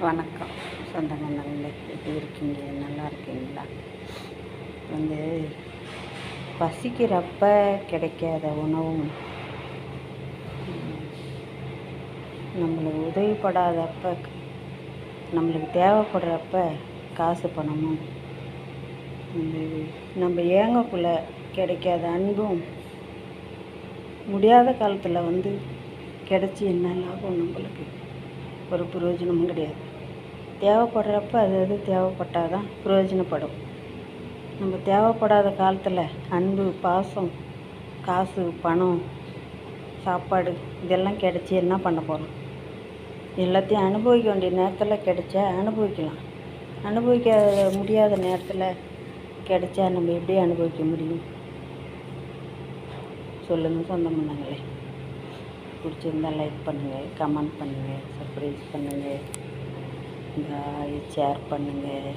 வணக்கம் சொந்தங்களே, எப்படி இருக்கீங்க? நல்லா இருக்கீங்களா? வந்து பசிக்கிறப்ப கிடைக்காத உணவும், நம்மளுக்கு உதவிப்படாதப்ப, நம்மளுக்கு தேவைப்படுறப்ப காசு பணமும், வந்து நம்ம ஏங்கக்குள்ள கிடைக்காத அன்பும், முடியாத காலத்தில் வந்து கிடைச்சி என்ன லாபம்? நம்மளுக்கு ஒரு பிரயோஜனமும் கிடையாது. தேவைப்படுறப்ப அது தேவைப்பட்டால் தான் பிரயோஜனப்படும். நம்ம தேவைப்படாத காலத்தில் அன்பு, பாசம், காசு, பணம், சாப்பாடு இதெல்லாம் கிடைச்சி என்ன பண்ண போகிறோம்? எல்லாத்தையும் அனுபவிக்க வேண்டிய நேரத்தில் கிடைச்சா அனுபவிக்கலாம். அனுபவிக்க முடியாத நேரத்தில் கிடைச்சா நம்ம எப்படி அனுபவிக்க முடியும்? சொல்லுங்கள் சொந்த பண்ணங்களே. பிடிச்சிருந்தால் லைக் பண்ணுங்கள், கமெண்ட் பண்ணுங்கள், சப்ஸ்கிரைப் பண்ணுங்கள், ஷேர் பண்ணுங்கள்.